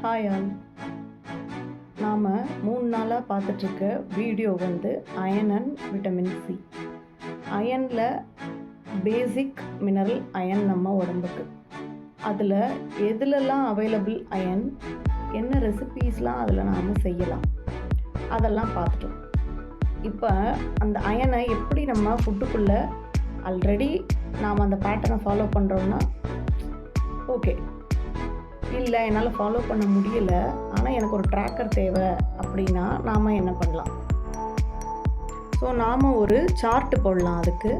Hi all. நாம் 3 நாளாக பார்த்துட்ருக்க வீடியோ வந்து அயன் அண்ட் விட்டமின் சி. அயனில் பேசிக் மினரல் அயன் நம்ம உடம்புக்கு. அதில் எதுலெல்லாம் அவைலபிள் அயன், என்ன ரெசிபீஸ்லாம் அதில் நாம் செய்யலாம், அதெல்லாம் பார்த்துட்டோம். இப்போ அந்த அயனை எப்படி நம்ம ஃபுட்டுக்குள்ளே ஆல்ரெடி நாம் அந்த பேட்டர்னை ஃபாலோ பண்ணுறோன்னா ஓகே, இல்லை என்னால் ஃபாலோ பண்ண முடியலை, ஆனால் எனக்கு ஒரு ட்ராக்கர் தேவை அப்படின்னா நாம் என்ன பண்ணலாம்? ஸோ நாம் ஒரு சார்ட்டு போடலாம் அதுக்கு.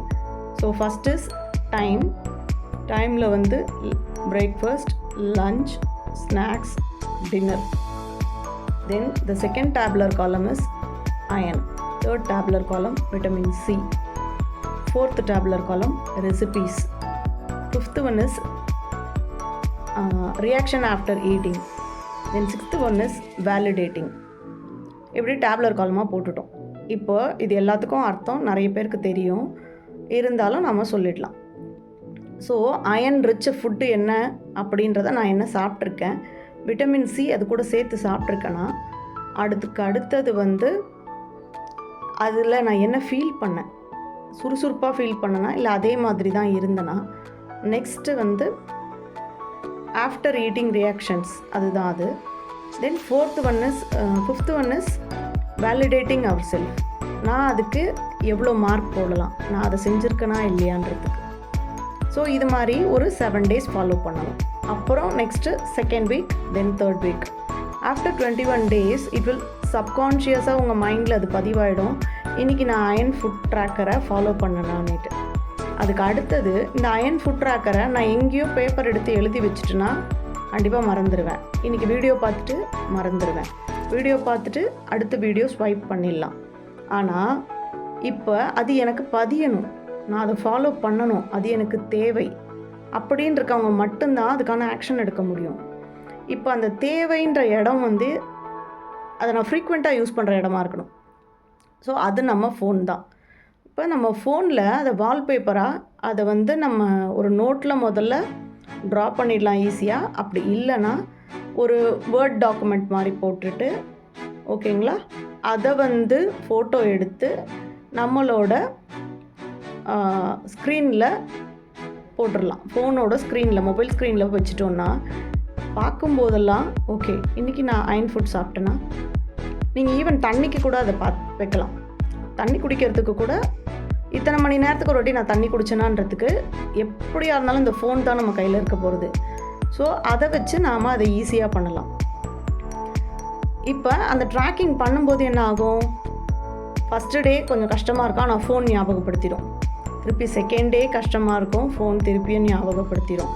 ஸோ ஃபஸ்ட் இஸ் டைமில் வந்து breakfast, lunch, snacks, dinner. Then the second tabular column is iron, third tabular column vitamin C, fourth tabular column recipes, fifth one is reaction after eating, then sixth one is validating. இப்படி டேப்லர் காலமாக போட்டுட்டோம். இப்போ இது எல்லாத்துக்கும் அர்த்தம் நிறைய பேருக்கு தெரியும், இருந்தாலும் நம்ம சொல்லிடலாம். ஸோ அயன் ரிச் ஃபுட்டு என்ன அப்படின்றத நான் என்ன சாப்பிட்ருக்கேன், விட்டமின் சி அது கூட சேர்த்து சாப்பிட்ருக்கேன்னா அடுத்தது வந்து அதில் நான் என்ன ஃபீல் பண்ணேன், சுறுசுறுப்பாக ஃபீல் பண்ணேன்னா இல்லை அதே மாதிரி தான் இருந்தேன்னா. நெக்ஸ்ட்டு வந்து ஆஃப்டர் ஈட்டிங் ரியாக்ஷன்ஸ், அதுதான் அது. Then fifth one is validating our self. நான் அதுக்கு எவ்வளோ மார்க் போடலாம், நான் அதை செஞ்சுருக்கேனா இல்லையான்றதுக்கு. ஸோ இது மாதிரி ஒரு 7 days ஃபாலோ பண்ணணும். அப்புறம் next second week, then third week. After 21 days it will சப்கான்ஷியஸாக உங்கள் மைண்டில் அது பதிவாயிடும், இன்றைக்கி நான் அயன் ஃபுட் ட்ராக்கரை ஃபாலோ பண்ணலான்னுட்டு. அதுக்கு அடுத்தது இந்த அயன் ஃபுட் ட்ராக்கரை நான் எங்கேயோ பேப்பர் எடுத்து எழுதி வச்சுட்டுனா கண்டிப்பாக மறந்துடுவேன். இன்றைக்கி வீடியோ பார்த்துட்டு மறந்துடுவேன், வீடியோ பார்த்துட்டு அடுத்த வீடியோ ஸ்வைப் பண்ணிடலாம். ஆனால் இப்போ அது எனக்கு பதியணும், நான் அதை ஃபாலோ பண்ணணும், அது எனக்கு தேவை அப்படின்னு இருக்கவங்க மட்டும்தான் அதுக்கான ஆக்ஷன் எடுக்க முடியும். இப்போ அந்த தேவைன்ற இடம் வந்து அதை நான் ஃப்ரீக்வெண்ட்டாக யூஸ் பண்ணுற இடமா இருக்கணும். ஸோ அது நம்ம ஃபோன் தான். இப்போ நம்ம ஃபோனில் அதை வால்பேப்பராக அதை வந்து நம்ம ஒரு நோட்டில் முதல்ல ட்ரா பண்ணிடலாம் ஈஸியாக. அப்படி இல்லைன்னா ஒரு வேர்ட் டாக்குமெண்ட் மாதிரி போட்டுட்டு ஓகேங்களா, அதை வந்து ஃபோட்டோ எடுத்து நம்மளோட ஸ்க்ரீனில் போட்டுடலாம். ஃபோனோட ஸ்க்ரீனில், மொபைல் ஸ்க்ரீனில் வச்சுட்டோன்னா பார்க்கும்போதெல்லாம் ஓகே இன்றைக்கி நான் அயன் ஃபுட் சாப்பிட்டேன்னா, நீங்கள் ஈவன் தண்ணிக்கு கூட அதை வைக்கலாம். தண்ணி குடிக்கிறதுக்கு கூட இத்தனை மணி நேரத்துக்கு ஒரு வாட்டி நான் தண்ணி குடிச்சேனான்றதுக்கு எப்படியா இருந்தாலும் இந்த ஃபோன் தான் நம்ம கையில் இருக்க போகிறது. ஸோ அதை வச்சு நாம் அதை ஈஸியாக பண்ணலாம். இப்போ அந்த ட்ராக்கிங் பண்ணும்போது என்ன ஆகும், ஃபஸ்ட்டு டே கொஞ்சம் கஷ்டமாக இருக்கும், ஆனால் ஃபோன் ஞாபகப்படுத்திடும். திருப்பி செகண்ட் டே கஷ்டமாக இருக்கும், ஃபோன் திருப்பியும் ஞாபகப்படுத்திடும்.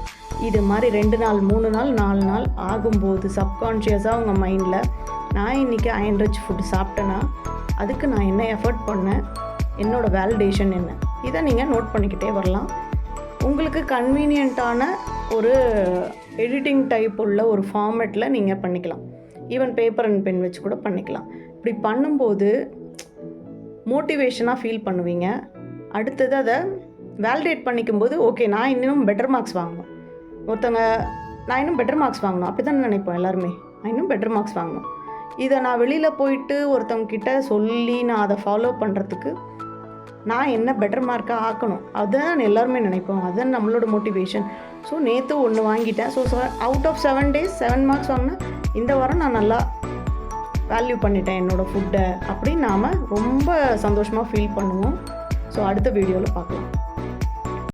இது மாதிரி 2 நாள் 3 நாள் 4 நாள் ஆகும்போது சப்கான்ஷியஸாக உங்கள் மைண்டில் நான் இன்றைக்கி அயன் ரிச் ஃபுட்டு சாப்பிட்டேன்னா அதுக்கு நான் என்ன எஃபர்ட் பண்ணேன், என்னோடய வேலிடேஷன் என்ன, இதை நீங்கள் நோட் பண்ணிக்கிட்டே வரலாம். உங்களுக்கு கன்வீனியண்ட்டான ஒரு எடிட்டிங் டைப் உள்ள ஒரு ஃபார்மேட்டில் நீங்கள் பண்ணிக்கலாம். ஈவன் பேப்பர் அண்ட் பென் வச்சு கூட பண்ணிக்கலாம். இப்படி பண்ணும்போது மோட்டிவேஷனாக ஃபீல் பண்ணுவீங்க. அடுத்தது அதை வேலிடேட் பண்ணிக்கும்போது ஓகே நான் இன்னும் பெட்டர் மார்க்ஸ் வாங்கணும், ஒருத்தவங்க நான் இன்னும் பெட்டர் மார்க்ஸ் வாங்கணும் அப்படி தானே நினைப்போம் எல்லாருமே, நான் இன்னும் பெட்டர் மார்க்ஸ் வாங்கணும். இதை நான் வெளியில் போயிட்டு ஒருத்தவங்கிட்ட சொல்லி நான் அதை ஃபாலோ பண்ணுறதுக்கு நான் என்ன பெட்டர் மார்க்காக ஆக்கணும், அதுதான் எல்லாருமே நினைப்போம், அதுதான் நம்மளோட மோட்டிவேஷன். ஸோ நேற்று ஒன்று வாங்கிட்டேன், so out of 7 days 7 marks வாங்கினேன், இந்த வாரம் நான் நல்லா வேல்யூ பண்ணிட்டேன் என்னோடய ஃபுட்டை அப்படின்னு நாம் ரொம்ப சந்தோஷமாக ஃபீல் பண்ணுவோம். ஸோ அடுத்த வீடியோவில் பார்க்கலாம்.